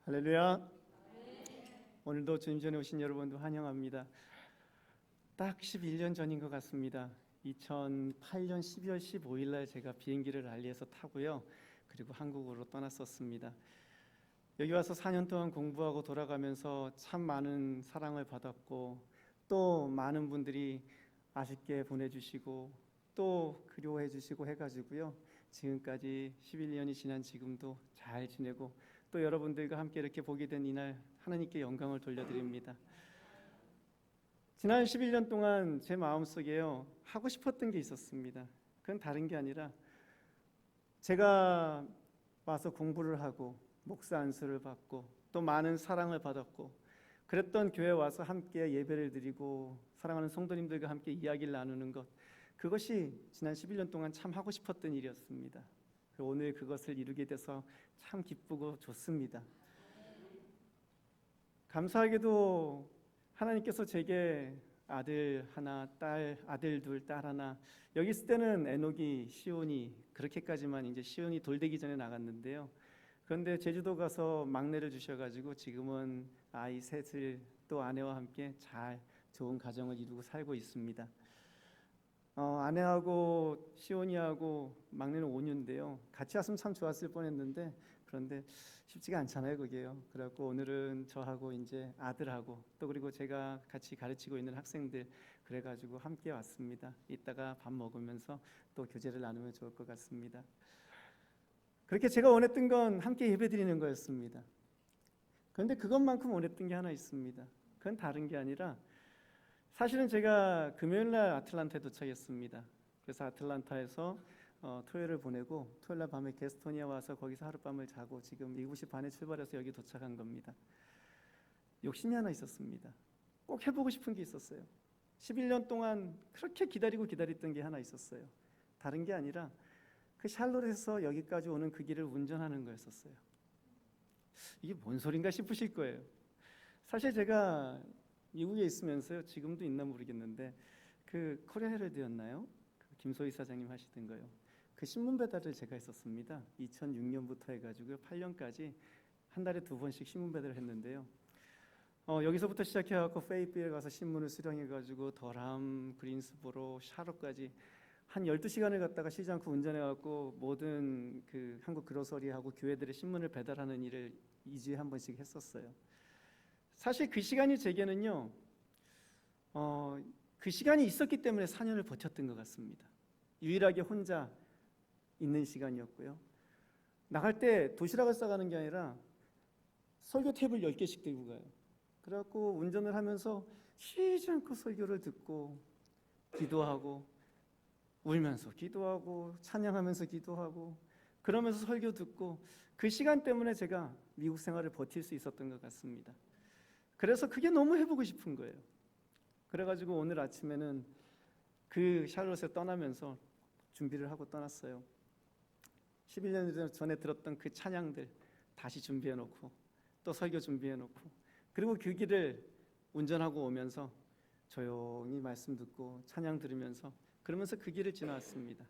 할렐루야. 오늘도 주님 전에 오신 여러분도 환영합니다. 딱 11년 전인 것 같습니다. 2008년 12월 15일 날 제가 비행기를 알리에서 타고요. 그리고 한국으로 떠났었습니다. 여기 와서 4년 동안 공부하고 돌아가면서 참 많은 사랑을 받았고 또 많은 분들이 아쉽게 보내주시고 또 그리워해 주시고 해가지고요. 지금까지 11년이 지난 지금도 잘 지내고 또 여러분들과 함께 이렇게 보게 된 이날 하나님께 영광을 돌려드립니다. 지난 11년 동안 제 마음속에요 하고 싶었던 게 있었습니다. 그건 다른 게 아니라 제가 와서 공부를 하고 목사 안수를 받고 또 많은 사랑을 받았고 그랬던 교회 와서 함께 예배를 드리고 사랑하는 성도님들과 함께 이야기를 나누는 것, 그것이 지난 11년 동안 참 하고 싶었던 일이었습니다. 오늘 그것을 이루게 돼서 참 기쁘고 좋습니다. 감사하게도 하나님께서 제게 아들 하나, 아들 둘, 딸 하나. 여기 있을 때는 에녹이, 시온이, 그렇게까지만 이제 시온이 돌되기 전에 나갔는데요. 그런데 제주도 가서 막내를 주셔가지고 지금은 아이 셋을 또 아내와 함께 잘 좋은 가정을 이루고 살고 있습니다. 아내하고 시온이하고 막내는 5년인데요. 같이 왔으면 참 좋았을 뻔했는데 그런데 쉽지가 않잖아요, 그게요. 그래갖고 오늘은 저하고 이제 아들하고 또 그리고 제가 같이 가르치고 있는 학생들 그래가지고 함께 왔습니다. 이따가 밥 먹으면서 또 교제를 나누면 좋을 것 같습니다. 그렇게 제가 원했던 건 함께 예배드리는 거였습니다. 그런데 그것만큼 원했던 게 하나 있습니다. 그건 다른 게 아니라 사실은 제가 금요일날 아틀란타에 도착했습니다. 그래서 아틀란타에서 토요일을 보내고 토요일날 밤에 게스토니아 와서 거기서 하룻밤을 자고 지금 7시 반에 출발해서 여기 도착한 겁니다. 욕심이 하나 있었습니다. 꼭 해보고 싶은 게 있었어요. 11년 동안 그렇게 기다렸던 게 하나 있었어요. 다른 게 아니라 그 샬롯에서 여기까지 오는 그 길을 운전하는 거였었어요. 이게 뭔 소린가 싶으실 거예요. 사실 제가 미국에 있으면서요, 지금도 있나 모르겠는데 그 코리아 헤럴드였나요? 김소희 사장님 하시던 거요. 그 신문 배달을 제가 했었습니다. 2006년부터 해가지고 8년까지 한 달에 2번씩 신문 배달을 했는데요. 여기서부터 시작해갖고 페이필에 가서 신문을 수령해가지고 더람, 그린스보로, 샤롯까지 한 12시간을 갔다가 쉬지 않고 운전해갖고 모든 그 한국 그로서리하고 교회들의 신문을 배달하는 일을 2주에 한 번씩 했었어요. 사실 그 시간이 제게는요, 그 시간이 있었기 때문에 4년을 버텼던 것 같습니다. 유일하게 혼자 있는 시간이었고요. 나갈 때 도시락을 싸가는 게 아니라 설교 탭을 10개씩 들고 가요. 그래갖고 운전을 하면서 쉬지 않고 설교를 듣고 기도하고 울면서 기도하고 찬양하면서 기도하고 그러면서 설교 듣고 그 시간 때문에 제가 미국 생활을 버틸 수 있었던 것 같습니다. 그래서 그게 너무 해보고 싶은 거예요. 그래가지고 오늘 아침에는 그 샬롯에 떠나면서 준비를 하고 떠났어요. 11년 전에 들었던 그 찬양들 다시 준비해놓고 또 설교 준비해놓고 그리고 그 길을 운전하고 오면서 조용히 말씀 듣고 찬양 들으면서 그러면서 그 길을 지나왔습니다.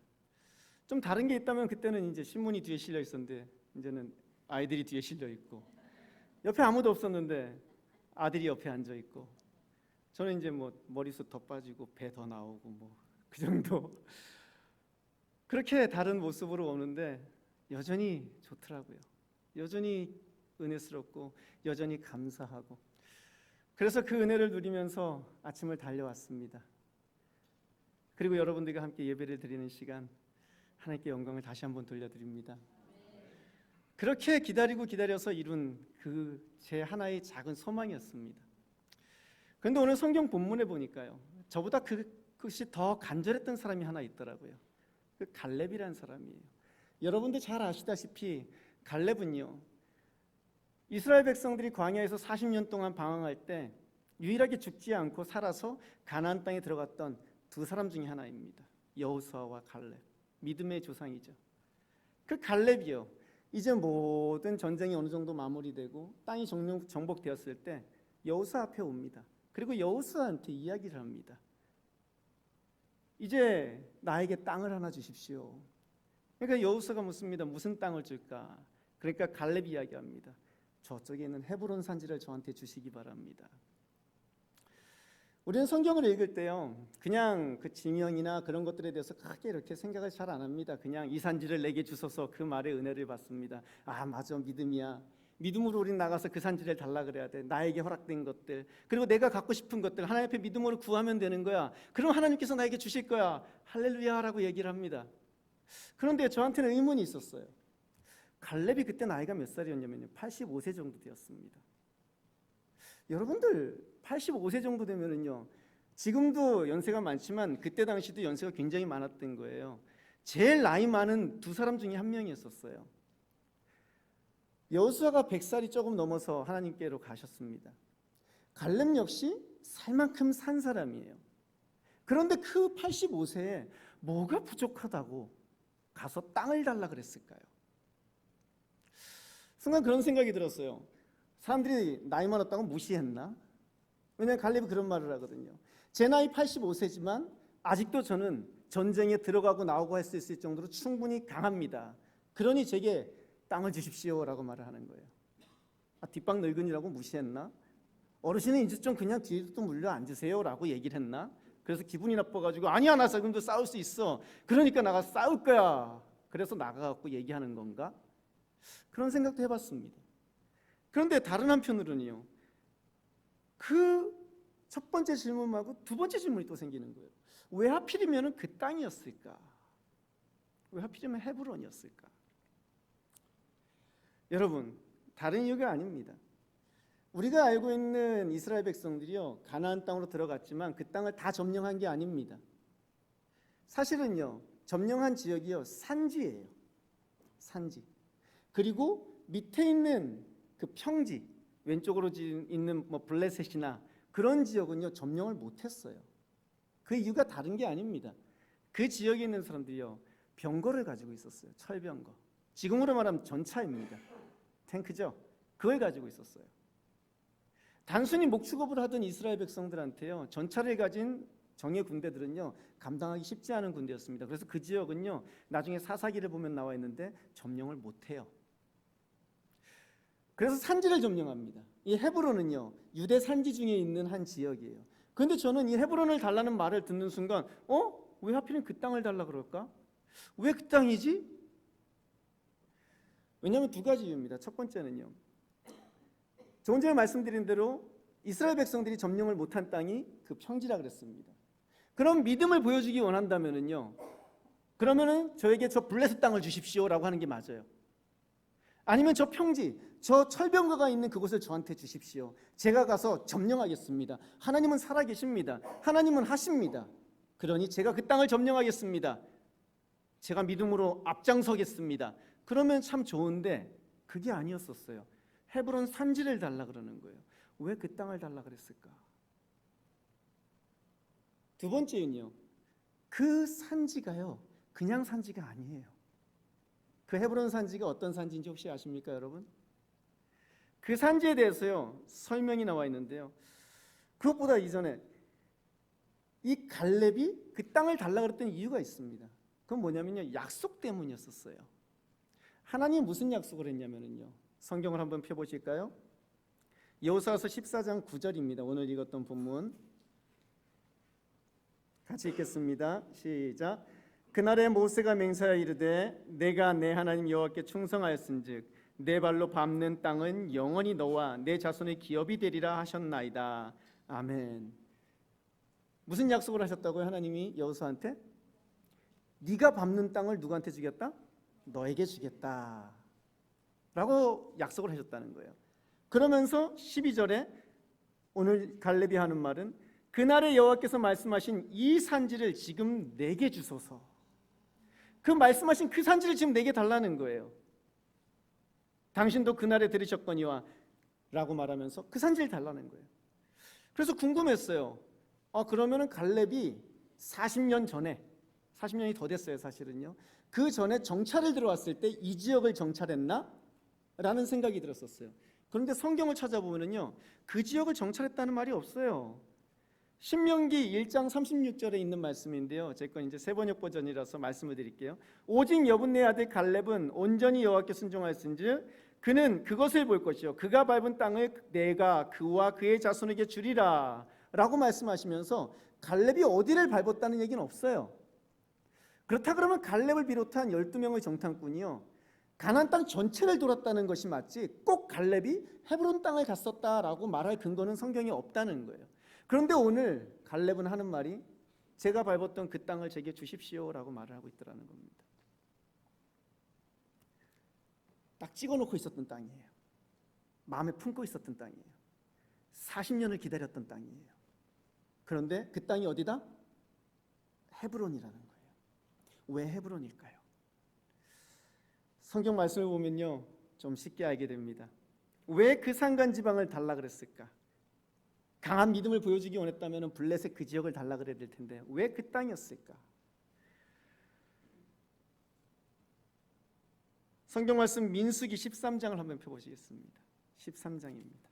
좀 다른 게 있다면 그때는 이제 신문이 뒤에 실려 있었는데 이제는 아이들이 뒤에 실려 있고 옆에 아무도 없었는데 아들이 옆에 앉아 있고 저는 이제 뭐 머리숱 더 빠지고 배 더 나오고 뭐 그 정도 그렇게 다른 모습으로 오는데 여전히 좋더라고요. 여전히 은혜스럽고 여전히 감사하고 그래서 그 은혜를 누리면서 아침을 달려왔습니다. 그리고 여러분들과 함께 예배를 드리는 시간 하나님께 영광을 다시 한번 돌려드립니다. 그렇게 기다려서 이룬 그 제 하나의 작은 소망이었습니다. 그런데 오늘 성경 본문에 보니까요, 저보다 그것이 더 간절했던 사람이 하나 있더라고요. 그 갈렙이라는 사람이에요. 여러분들 잘 아시다시피 갈렙은요, 이스라엘 백성들이 광야에서 40년 동안 방황할 때 유일하게 죽지 않고 살아서 가나안 땅에 들어갔던 두 사람 중에 하나입니다. 여호수아와 갈렙, 믿음의 조상이죠. 그 갈렙이요, 이제 모든 전쟁이 어느 정도 마무리되고 땅이 정복되었을 때 여호수아 앞에 옵니다. 그리고 여호수아한테 이야기를 합니다. 이제 나에게 땅을 하나 주십시오. 그러니까 여호수아가 묻습니다. 무슨 땅을 줄까? 그러니까 갈렙이 이야기합니다. 저쪽에 있는 헤브론 산지를 저한테 주시기 바랍니다. 우리는 성경을 읽을 때요, 그냥 그 지명이나 그런 것들에 대해서 크게 이렇게 생각을 잘 안 합니다. 그냥 이 산지를 내게 주소서, 그 말에 은혜를 받습니다. 아, 맞아, 믿음이야. 믿음으로 우린 나가서 그 산지를 달라 그래야 돼. 나에게 허락된 것들, 그리고 내가 갖고 싶은 것들 하나님 앞에 믿음으로 구하면 되는 거야. 그럼 하나님께서 나에게 주실 거야. 할렐루야라고 얘기를 합니다. 그런데 저한테는 의문이 있었어요. 갈렙이 그때 나이가 몇 살이었냐면요, 85세 정도 되었습니다. 여러분들 85세 정도 되면은요, 지금도 연세가 많지만 그때 당시도 연세가 굉장히 많았던 거예요. 제일 나이 많은 두 사람 중에 한 명이었어요. 여호수아가 100살이 조금 넘어서 하나님께로 가셨습니다. 갈렙 역시 살 만큼 산 사람이에요. 그런데 그 85세에 뭐가 부족하다고 가서 땅을 달라 그랬을까요? 순간 그런 생각이 들었어요. 사람들이 나이 많았다고 무시했나? 왜냐하면 갈렙이 그런 말을 하거든요. 제 나이 85세지만 아직도 저는 전쟁에 들어가고 나오고 할 수 있을 정도로 충분히 강합니다. 그러니 제게 땅을 주십시오라고 말을 하는 거예요. 아, 뒷방 늙은이라고 무시했나? 어르신은 이제 좀 그냥 뒤에 또 물려 앉으세요라고 얘기를 했나? 그래서 기분이 나빠가지고 아니야, 나 지금도 싸울 수 있어. 그러니까 나가 싸울 거야. 그래서 나가갖고 얘기하는 건가? 그런 생각도 해봤습니다. 그런데 다른 한편으로는요, 그 첫 번째 질문 말고 두 번째 질문이 또 생기는 거예요. 왜 하필이면 그 땅이었을까? 왜 하필이면 헤브론이었을까? 여러분, 다른 이유가 아닙니다. 우리가 알고 있는 이스라엘 백성들이요, 가나안 땅으로 들어갔지만 그 땅을 다 점령한 게 아닙니다. 사실은요, 점령한 지역이요, 산지예요. 산지. 그리고 밑에 있는 그 평지, 왼쪽으로 있는 뭐 블레셋이나 그런 지역은요, 점령을 못했어요. 그 이유가 다른 게 아닙니다. 그 지역에 있는 사람들이요, 병거를 가지고 있었어요. 철병거. 지금으로 말하면 전차입니다. 탱크죠. 그걸 가지고 있었어요. 단순히 목축업을 하던 이스라엘 백성들한테요, 전차를 가진 정예 군대들은요, 감당하기 쉽지 않은 군대였습니다. 그래서 그 지역은요, 나중에 사사기를 보면 나와 있는데 점령을 못해요. 그래서 산지를 점령합니다. 이 헤브론은요, 유대 산지 중에 있는 한 지역이에요. 그런데 저는 이 헤브론을 달라는 말을 듣는 순간, 왜 하필이면 그 땅을 달라 그럴까? 왜 그 땅이지? 왜냐하면 두 가지 이유입니다. 첫 번째는요, 조금 전에 말씀드린 대로 이스라엘 백성들이 점령을 못한 땅이 그 평지라 그랬습니다. 그럼 믿음을 보여주기 원한다면은요, 그러면은 저에게 저 블레셋 땅을 주십시오라고 하는 게 맞아요. 아니면 저 평지, 저 철병거가 있는 그곳을 저한테 주십시오. 제가 가서 점령하겠습니다. 하나님은 살아계십니다. 하나님은 하십니다. 그러니 제가 그 땅을 점령하겠습니다. 제가 믿음으로 앞장서겠습니다. 그러면 참 좋은데 그게 아니었었어요. 헤브론 산지를 달라 그러는 거예요. 왜 그 땅을 달라 그랬을까? 두 번째는요, 그 산지가요, 그냥 산지가 아니에요. 그 헤브론 산지가 어떤 산지인지 혹시 아십니까, 여러분? 그 산지에 대해서요, 설명이 나와 있는데요, 그것보다 이전에 이 갈렙이 그 땅을 달라 그랬던 이유가 있습니다. 그건 뭐냐면요, 약속 때문이었었어요. 하나님이 무슨 약속을 했냐면요, 성경을 한번 펴보실까요? 여호수아서 14장 9절입니다. 오늘 읽었던 본문 같이 읽겠습니다. 시작. 그날에 모세가 맹세하여 이르되 내가 내 하나님 여호와께 충성하였은즉 내 발로 밟는 땅은 영원히 너와 내 자손의 기업이 되리라 하셨나이다. 아멘. 무슨 약속을 하셨다고요? 하나님이 여호수아한테? 네가 밟는 땅을 누구한테 주겠다? 너에게 주겠다 라고 약속을 하셨다는 거예요. 그러면서 12절에 오늘 갈렙이 하는 말은 그날에 여호와께서 말씀하신 이 산지를 지금 내게 주소서. 그 말씀하신 그 산지를 지금 내게 달라는 거예요. 당신도 그날에 들으셨거니와 라고 말하면서 그 산지를 달라는 거예요. 그래서 궁금했어요. 그러면은 갈렙이 40년 전에, 40년이 더 됐어요 사실은요, 그 전에 정찰을 들어왔을 때 이 지역을 정찰했나? 라는 생각이 들었었어요. 그런데 성경을 찾아보면요, 그 지역을 정찰했다는 말이 없어요. 신명기 1장 36절에 있는 말씀인데요, 제 건 이제 세번역 버전이라서 말씀을 드릴게요. 오직 여분네 아들 갈렙은 온전히 여호와께 순종하였은즉 그는 그것을 볼 것이요 그가 밟은 땅을 내가 그와 그의 자손에게 주리라 라고 말씀하시면서 갈렙이 어디를 밟았다는 얘기는 없어요. 그렇다 그러면 갈렙을 비롯한 12명의 정탐꾼이요 가나안 땅 전체를 돌았다는 것이 맞지 꼭 갈렙이 헤브론 땅을 갔었다라고 말할 근거는 성경에 없다는 거예요. 그런데 오늘 갈렙은 하는 말이 제가 밟았던 그 땅을 제게 주십시오라고 말을 하고 있더라는 겁니다. 딱 찍어놓고 있었던 땅이에요. 마음에 품고 있었던 땅이에요. 40년을 기다렸던 땅이에요. 그런데 그 땅이 어디다? 헤브론이라는 거예요. 왜 헤브론일까요? 성경 말씀을 보면요 좀 쉽게 알게 됩니다. 왜 그 산간 지방을 달라 그랬을까? 강한 믿음을 보여주기 원했다면 블레셋 그 지역을 달라 그래야 될 텐데 왜 그 땅이었을까? 성경 말씀 민수기 13장을 한번 펴보시겠습니다. 13장입니다.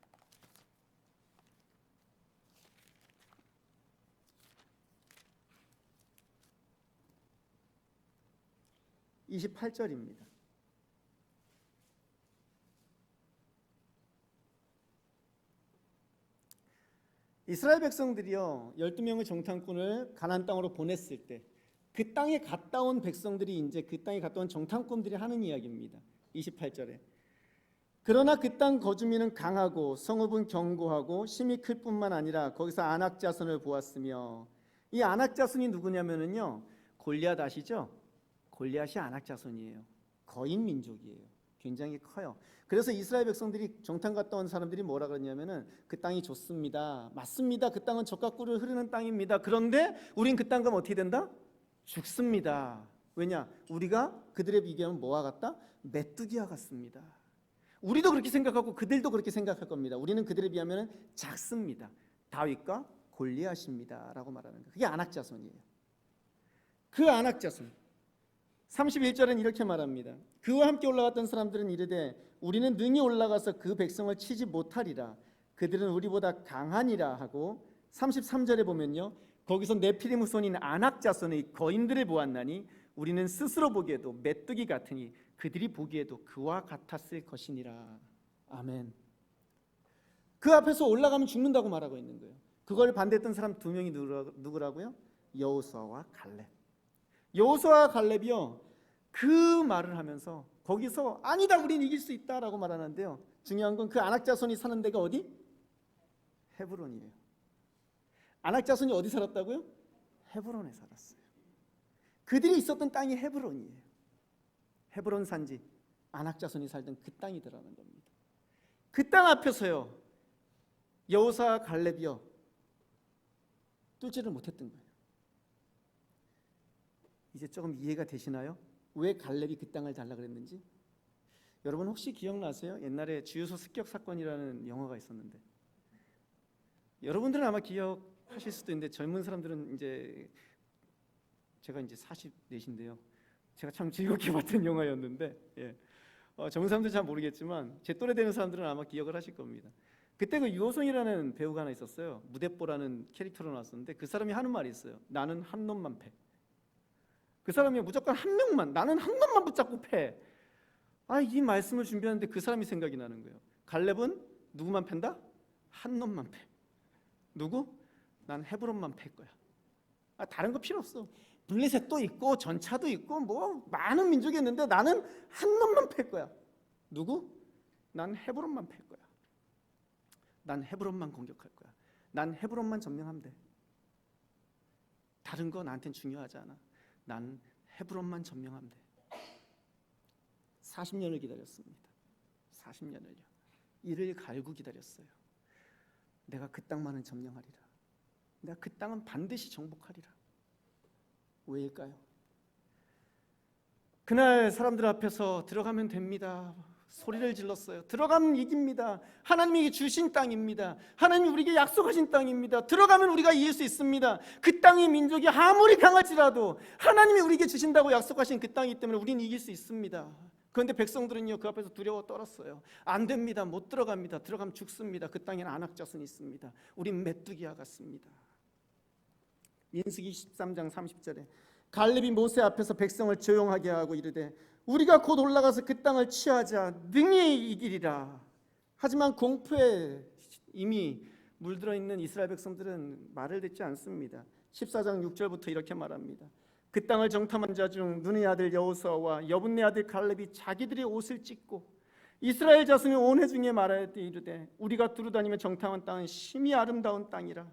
28절입니다. 이스라엘 백성들이요 12명의 정탐꾼을 가나안 땅으로 보냈을 때 그 땅에 갔다 온 백성들이 이제 그 땅에 갔다 온 정탐꾼들이 하는 이야기입니다. 28절에 그러나 그 땅 거주민은 강하고 성읍은 견고하고 심이 클 뿐만 아니라 거기서 아낙 자손을 보았으며 이 아낙 자손이 누구냐면은요 골리앗 아시죠? 골리앗이 아낙 자손이에요. 거인 민족이에요. 굉장히 커요. 그래서 이스라엘 백성들이 정탐 갔다 온 사람들이 뭐라 그러냐면은 그 땅이 좋습니다. 맞습니다. 그 땅은 젖과 꿀을 흐르는 땅입니다. 그런데 우린 그 땅 가면 어떻게 된다? 죽습니다. 왜냐? 우리가 그들에 비교하면 뭐와 같다? 메뚜기와 같습니다. 우리도 그렇게 생각하고 그들도 그렇게 생각할 겁니다. 우리는 그들에 비하면 작습니다. 다윗과 골리앗입니다 라고 말하는 거예요. 그게 아낙 자손이에요. 그 아낙 자손 31절은 이렇게 말합니다. 그와 함께 올라갔던 사람들은 이르되 우리는 능히 올라가서 그 백성을 치지 못하리라. 그들은 우리보다 강하니라 하고 33절에 보면요 거기서 네피림 후손인 아낙 자손의 거인들을 보았나니 우리는 스스로 보기에도 메뚜기 같으니 그들이 보기에도 그와 같았을 것이니라. 아멘. 그 앞에서 올라가면 죽는다고 말하고 있는 거예요. 그걸 반대했던 사람 두 명이 누구라고요? 여호수아와 갈렙. 여호수아와 갈렙이요 그 말을 하면서 거기서 아니다 우린 이길 수 있다라고 말하는데요 중요한 건 그 아낙 자손이 사는 데가 어디? 헤브론이에요. 아낙 자손이 어디 살았다고요? 헤브론에 살았어요. 그들이 있었던 땅이 헤브론이에요. 헤브론 산지 아낙 자손이 살던 그 땅이더라는 겁니다. 그 땅 앞에서요 여호수아와 갈렙이요 뚫지를 못했던 거예요. 이제 조금 이해가 되시나요? 왜 갈렙이 그 땅을 달라 그랬는지? 여러분 혹시 기억나세요? 옛날에 주유소 습격 사건이라는 영화가 있었는데 여러분들은 아마 기억하실 수도 있는데 젊은 사람들은 이제 제가 이제 44인데요. 제가 참 즐겁게 봤던 영화였는데 젊은 사람들은 잘 모르겠지만 제 또래 되는 사람들은 아마 기억을 하실 겁니다. 그때 그 유호성이라는 배우가 하나 있었어요. 무대뽀라는 캐릭터로 나왔었는데 그 사람이 하는 말이 있어요. 나는 한 놈만 패. 그 사람이 무조건 한 명만 나는 한 놈만 붙잡고 패. 이 말씀을 준비하는데 그 사람이 생각이 나는 거예요. 갈렙은 누구만 팬다? 한 놈만 패. 누구? 난 헤브론만 팰 거야. 다른 거 필요 없어. 블레셋도 있고 전차도 있고 뭐 많은 민족이 있는데 나는 한 놈만 팰 거야. 누구? 난 헤브론만 팰 거야. 난 헤브론만 공격할 거야. 난 헤브론만 점령하면 돼. 다른 거 나한텐 중요하지 않아. 난 헤브론만 점령하면 돼. 40년을 기다렸습니다. 40년을요. 이를 갈고 기다렸어요. 내가 그 땅만은 점령하리라. 내가 그 땅은 반드시 정복하리라. 왜일까요? 그날 사람들 앞에서 들어가면 됩니다. 소리를 질렀어요. 들어가면 이깁니다. 하나님이 주신 땅입니다. 하나님이 우리에게 약속하신 땅입니다. 들어가면 우리가 이길 수 있습니다. 그 땅의 민족이 아무리 강할지라도 하나님이 우리에게 주신다고 약속하신 그 땅이기 때문에 우리는 이길 수 있습니다. 그런데 백성들은요 그 앞에서 두려워 떨었어요. 안 됩니다. 못 들어갑니다. 들어가면 죽습니다. 그 땅에는 아낙 자손이 있습니다. 우린 메뚜기와 같습니다. 민수기 13장 30절에 갈렙이 모세 앞에서 백성을 조용하게 하고 이르되 우리가 곧 올라가서 그 땅을 취하자 능히 이기리라. 하지만 공포에 이미 물들어 있는 이스라엘 백성들은 말을 듣지 않습니다. 14장 6절부터 이렇게 말합니다. 그 땅을 정탐한 자 중 눈의 아들 여호수아와 여분네 아들 갈렙이 자기들의 옷을 찢고 이스라엘 자손이 온 회중에 말하였되 이르되 우리가 두루다니며 정탐한 땅은 심히 아름다운 땅이라.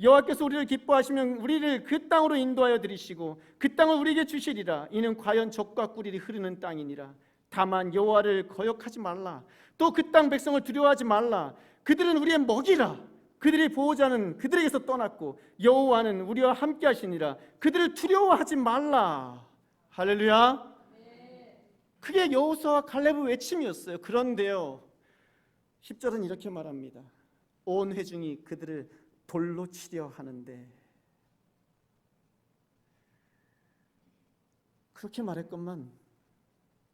여호와께서 우리를 기뻐하시면 우리를 그 땅으로 인도하여 들이시고 그 땅을 우리에게 주시리라. 이는 과연 젖과 꿀이 흐르는 땅이니라. 다만 여호와를 거역하지 말라. 또 그 땅 백성을 두려워하지 말라. 그들은 우리의 먹이라. 그들의 보호자는 그들에게서 떠났고 여호와는 우리와 함께 하시니라. 그들을 두려워하지 말라. 할렐루야. 그게 여호수아와 갈렙의 외침이었어요. 그런데요 10절은 이렇게 말합니다. 온 회중이 그들을 돌로 치려 하는데, 그렇게 말했건만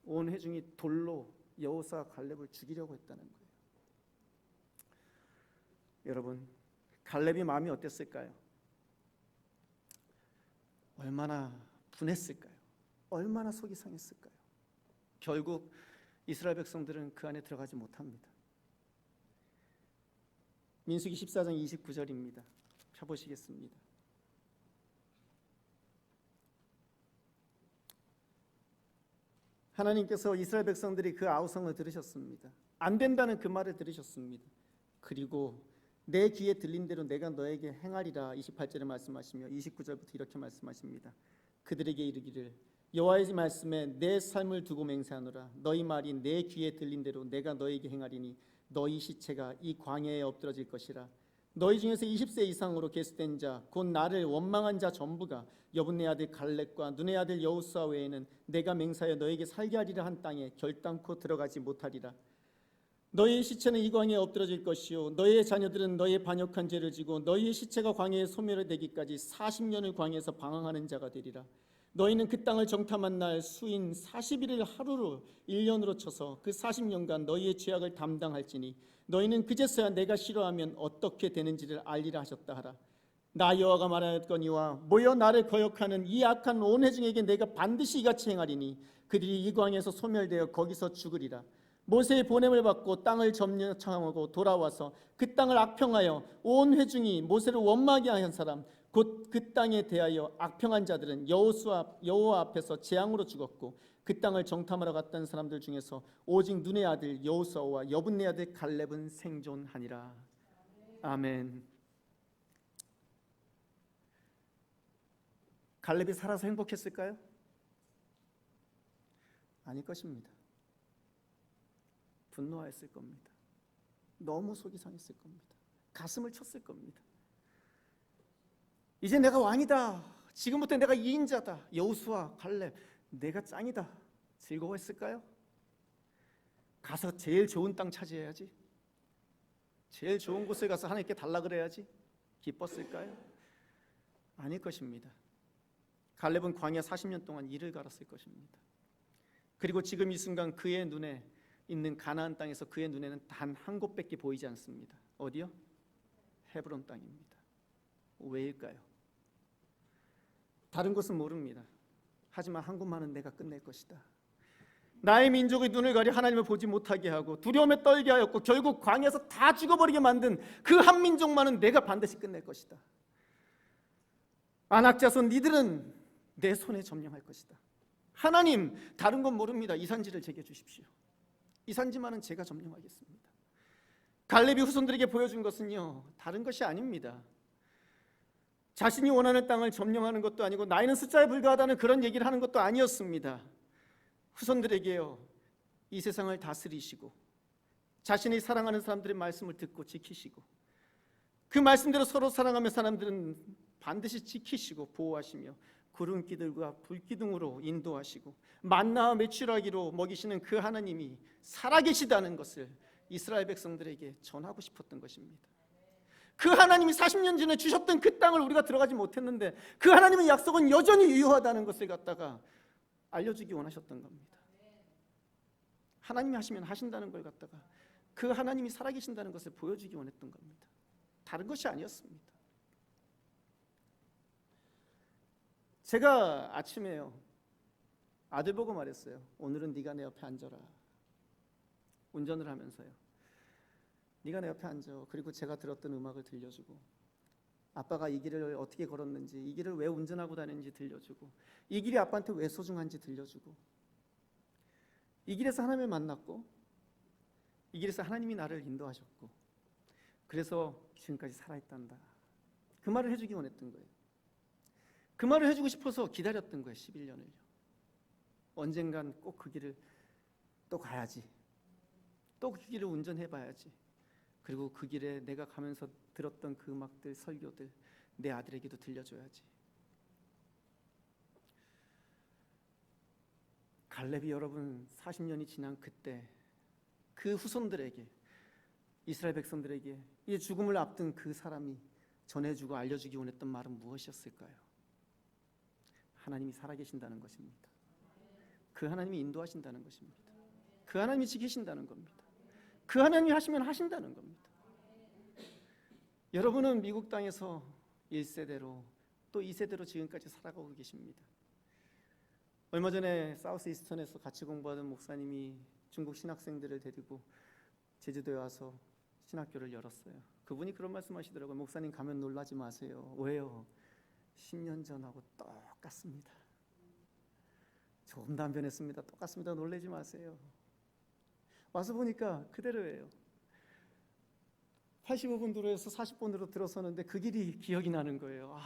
온 회중이 돌로 여호수아 갈렙을 죽이려고 했다는 거예요. 여러분, 갈렙이 마음이 어땠을까요? 얼마나 분했을까요? 얼마나 속이 상했을까요? 결국 이스라엘 백성들은 그 안에 들어가지 못합니다. 민수기 14장 29절입니다. 펴보시겠습니다. 하나님께서 이스라엘 백성들이 그 아우성을 들으셨습니다. 안 된다는 그 말을 들으셨습니다. 그리고 내 귀에 들린 대로 내가 너에게 행하리라 28절에 말씀하시며 29절부터 이렇게 말씀하십니다. 그들에게 이르기를 여호와의 말씀에 내 삶을 두고 맹세하노라. 너희 말이 내 귀에 들린 대로 내가 너에게 행하리니 너희 시체가 이 광야에 엎드러질 것이라. 너희 중에서 20세 이상으로 계수된 자 곧 나를 원망한 자 전부가 여분네 아들 갈렙과 눈의 아들 여호수아 외에는 내가 맹세하여 너에게 살게 하리라 한 땅에 결단코 들어가지 못하리라. 너희의 시체는 이 광야에 엎드러질 것이요 너희의 자녀들은 너희의 반역한 죄를 지고 너희의 시체가 광야에 소멸되기까지 40년을 광야에서 방황하는 자가 되리라. 너희는 그 땅을 정탐한 날 수인 40일을 하루로 1년으로 쳐서 그 40년간 너희의 죄악을 담당할지니 너희는 그제서야 내가 싫어하면 어떻게 되는지를 알리라 하셨다 하라. 나 여호와가 말하였거니와 모여 나를 거역하는 이 악한 온 회중에게 내가 반드시 이같이 행하리니 그들이 이 광야에서 소멸되어 거기서 죽으리라. 모세의 보냄을 받고 땅을 점령하고 돌아와서 그 땅을 악평하여 온 회중이 모세를 원망하게 한 사람 곧 그 땅에 대하여 악평한 자들은 여호와 앞에서 재앙으로 죽었고 그 땅을 정탐하러 갔던 사람들 중에서 오직 눈의 아들 여호수아와 여분네 아들 갈렙은 생존하니라. 아멘. 갈렙이 살아서 행복했을까요? 아닐 것입니다. 분노하였을 겁니다. 너무 속이 상했을 겁니다. 가슴을 쳤을 겁니다. 이제 내가 왕이다. 지금부터 내가 2인자다. 여호수아, 갈렙, 내가 짱이다. 즐거워했을까요? 가서 제일 좋은 땅 차지해야지. 제일 좋은 곳에 가서 하나님께 달라 그래야지. 기뻤을까요? 아닐 것입니다. 갈렙은 광야 40년 동안 이를 갈았을 것입니다. 그리고 지금 이 순간 그의 눈에 있는 가나안 땅에서 그의 눈에는 단 한 곳밖에 보이지 않습니다. 어디요? 헤브론 땅입니다. 왜일까요? 다른 곳은 모릅니다. 하지만 한 곳만은 내가 끝낼 것이다. 나의 민족의 눈을 가려 하나님을 보지 못하게 하고 두려움에 떨게 하였고 결국 광야에서 다 죽어버리게 만든 그 한 민족만은 내가 반드시 끝낼 것이다. 아낙 자손 니들은 내 손에 점령할 것이다. 하나님, 다른 건 모릅니다. 이 산지를 제게 주십시오. 이 산지만은 제가 점령하겠습니다. 갈렙이 후손들에게 보여준 것은요, 다른 것이 아닙니다. 자신이 원하는 땅을 점령하는 것도 아니고 나이는 숫자에 불과하다는 그런 얘기를 하는 것도 아니었습니다. 후손들에게요, 이 세상을 다스리시고 자신이 사랑하는 사람들의 말씀을 듣고 지키시고 그 말씀대로 서로 사랑하며 사람들은 반드시 지키시고 보호하시며 구름기들과 불기둥으로 인도하시고 만나와 메추라기로 먹이시는 그 하나님이 살아계시다는 것을 이스라엘 백성들에게 전하고 싶었던 것입니다. 그 하나님이 40년 전에 주셨던 그 땅을 우리가 들어가지 못했는데 그 하나님의 약속은 여전히 유효하다는 것을 갖다가 알려주기 원하셨던 겁니다. 하나님이 하시면 하신다는 걸 갖다가 그 하나님이 살아계신다는 것을 보여주기 원했던 겁니다. 다른 것이 아니었습니다. 제가 아침에요, 아들 보고 말했어요. 오늘은 네가 내 옆에 앉아라. 운전을 하면서요. 네가 내 옆에 앉아. 그리고 제가 들었던 음악을 들려주고, 아빠가 이 길을 어떻게 걸었는지, 이 길을 왜 운전하고 다녔는지 들려주고, 이 길이 아빠한테 왜 소중한지 들려주고, 이 길에서 하나님을 만났고, 이 길에서 하나님이 나를 인도하셨고, 그래서 지금까지 살아있단다. 그 말을 해주기 원했던 거예요. 그 말을 해주고 싶어서 기다렸던 거예요. 11년을요. 언젠간 꼭 그 길을 또 가야지. 또 그 길을 운전해봐야지. 그리고 그 길에 내가 가면서 들었던 그 음악들, 설교들 내 아들에게도 들려줘야지. 갈렙이 여러분 40년이 지난 그때 그 후손들에게, 이스라엘 백성들에게 이 죽음을 앞둔 그 사람이 전해주고 알려주기 원했던 말은 무엇이었을까요? 하나님이 살아계신다는 것입니다. 그 하나님이 인도하신다는 것입니다. 그 하나님이 지키신다는 겁니다. 그 하나님이 하시면 하신다는 겁니다. 여러분은 미국 땅에서 1세대로 또 2세대로 지금까지 살아가고 계십니다. 얼마 전에 사우스 이스턴에서 같이 공부하던 목사님이 중국 신학생들을 데리고 제주도에 와서 신학교를 열었어요. 그분이 그런 말씀하시더라고요. 목사님 가면 놀라지 마세요. 왜요? 10년 전하고 똑같습니다. 조금도 안 변했습니다. 똑같습니다. 놀라지 마세요. 와서 보니까 그대로예요. 85번 도로에서 40번으로 들어서는데 그 길이 기억이 나는 거예요.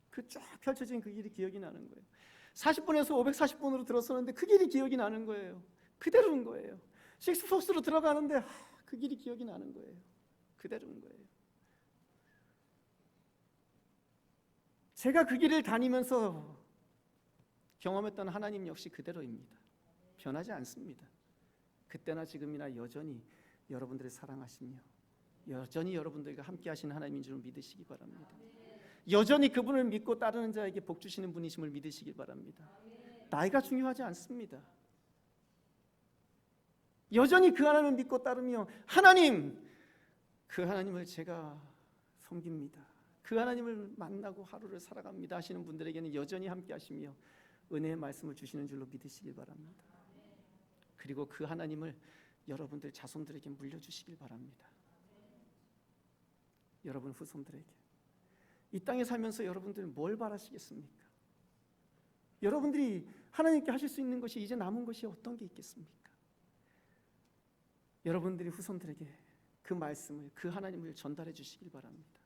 그 쫙 펼쳐진 그 길이 기억이 나는 거예요. 40번에서 540번으로 들어서는데 그 길이 기억이 나는 거예요. 그대로인 거예요. 식스포스로 들어가는데 그 길이 기억이 나는 거예요. 그대로인 거예요. 제가 그 길을 다니면서 경험했던 하나님 역시 그대로입니다. 변하지 않습니다. 그때나 지금이나 여전히 여러분들을 사랑하시며 여전히 여러분들과 함께 하시는 하나님인 줄 믿으시기 바랍니다. 여전히 그분을 믿고 따르는 자에게 복 주시는 분이심을 믿으시기 바랍니다. 나이가 중요하지 않습니다. 여전히 그 하나님을 믿고 따르며 하나님, 그 하나님을 제가 섬깁니다. 그 하나님을 만나고 하루를 살아갑니다 하시는 분들에게는 여전히 함께 하시며 은혜의 말씀을 주시는 줄로 믿으시길 바랍니다. 그리고 그 하나님을 여러분들 자손들에게 물려주시길 바랍니다. 여러분 후손들에게. 이 땅에 살면서 여러분들은 뭘 바라시겠습니까? 여러분들이 하나님께 하실 수 있는 것이 이제 남은 것이 어떤 게 있겠습니까? 여러분들이 후손들에게 그 말씀을, 그 하나님을 전달해 주시길 바랍니다.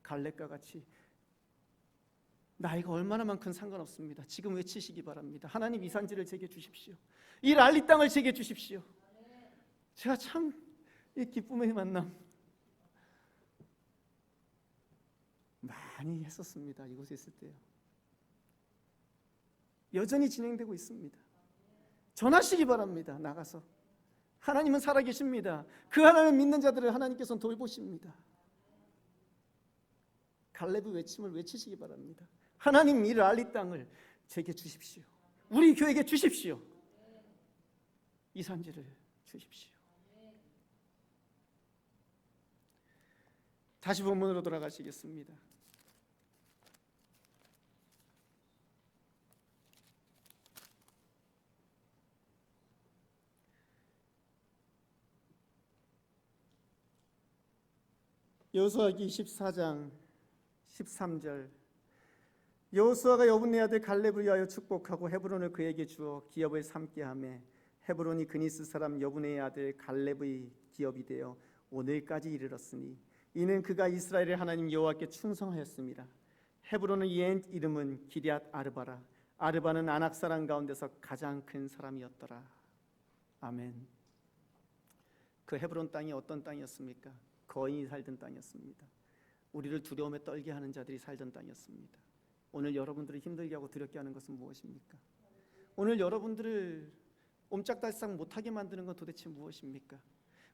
갈렙과 같이 나이가 얼마나 많건 상관없습니다. 지금 외치시기 바랍니다. 하나님, 이 산지를 제게 주십시오. 이 랄리 땅을 제게 주십시오. 제가 참 이 기쁨의 만남 많이 했었습니다. 이곳에 있을 때요. 여전히 진행되고 있습니다. 전하시기 바랍니다. 나가서 하나님은 살아계십니다. 그 하나님을 믿는 자들을 하나님께서는 돌보십니다. 갈렙의 외침을 외치시기 바랍니다. 하나님, 이 랄리 땅을 제게 주십시오. 우리 교회에게 주십시오. 이 산지를 주십시오. 다시 본문으로 돌아가시겠습니다. 여호수아기 14장 13절. 여호수아가 여분네 아들 갈렙을 위하여 축복하고 헤브론을 그에게 주어 기업을 삼게 하매 헤브론이 그니스 사람 여분네의 아들 갈렙의 기업이 되어 오늘까지 이르렀으니 이는 그가 이스라엘의 하나님 여호와께 충성하였습니다. 헤브론의 옛 이름은 기럇 아르바라. 아르바는 아낙 사람 가운데서 가장 큰 사람이었더라. 아멘. 그 헤브론 땅이 어떤 땅이었습니까? 거인이 살던 땅이었습니다. 우리를 두려움에 떨게 하는 자들이 살던 땅이었습니다. 오늘 여러분들을 힘들게 하고 두렵게 하는 것은 무엇입니까? 오늘 여러분들을 옴짝달싹 못하게 만드는 건 도대체 무엇입니까?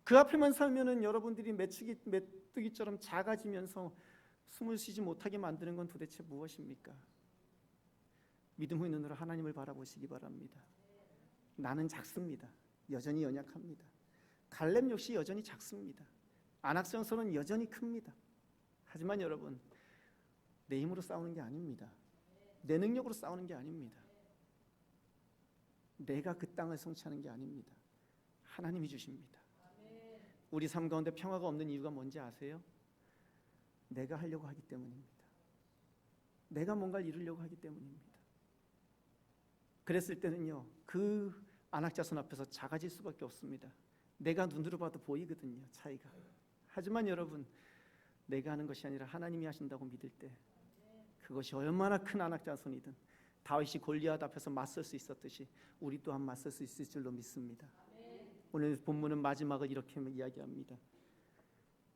그 앞에만 살면은 여러분들이 메뚜기처럼 작아지면서 숨을 쉬지 못하게 만드는 건 도대체 무엇입니까? 믿음의 눈으로 하나님을 바라보시기 바랍니다. 나는 작습니다. 여전히 연약합니다. 갈렙 역시 여전히 작습니다. 안악성서는 여전히 큽니다. 하지만 여러분, 내 힘으로 싸우는 게 아닙니다. 내 능력으로 싸우는 게 아닙니다. 내가 그 땅을 성취하는 게 아닙니다. 하나님이 주십니다. 우리 삶 가운데 평화가 없는 이유가 뭔지 아세요? 내가 하려고 하기 때문입니다. 내가 뭔가를 이루려고 하기 때문입니다. 그랬을 때는요, 그 안악자손 앞에서 작아질 수밖에 없습니다. 내가 눈으로 봐도 보이거든요, 차이가. 하지만 여러분, 내가 하는 것이 아니라 하나님이 하신다고 믿을 때 그것이 얼마나 큰 안악자손이든 다윗이 골리앗 앞에서 맞설 수 있었듯이 우리 또한 맞설 수 있을 줄로 믿습니다. 오늘 본문은 마지막을 이렇게 이야기합니다.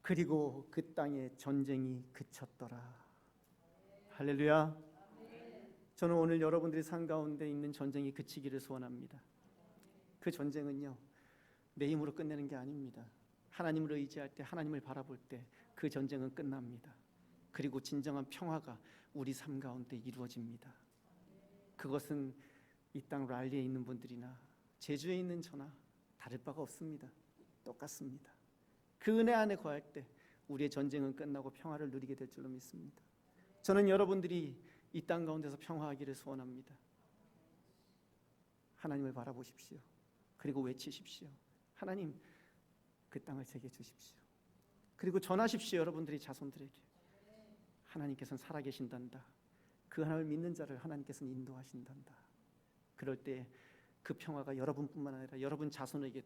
그리고 그 땅에 전쟁이 그쳤더라. 할렐루야. 저는 오늘 여러분들이 삶 가운데 있는 전쟁이 그치기를 소원합니다. 그 전쟁은요, 내 힘으로 끝내는 게 아닙니다. 하나님을 의지할 때, 하나님을 바라볼 때 그 전쟁은 끝납니다. 그리고 진정한 평화가 우리 삶 가운데 이루어집니다. 그것은 이 땅 랄리에 있는 분들이나 제주에 있는 저나 다를 바가 없습니다. 똑같습니다. 그 은혜 안에 거할 때 우리의 전쟁은 끝나고 평화를 누리게 될 줄로 믿습니다. 저는 여러분들이 이 땅 가운데서 평화하기를 소원합니다. 하나님을 바라보십시오. 그리고 외치십시오. 하나님, 그 땅을 제게 주십시오. 그리고 전하십시오. 여러분들이 자손들에게 하나님께서는 살아계신단다. 그 하나님을 믿는 자를 하나님께서는 인도하신단다. 그럴 때 그 평화가 여러분뿐만 아니라 여러분 자손에게도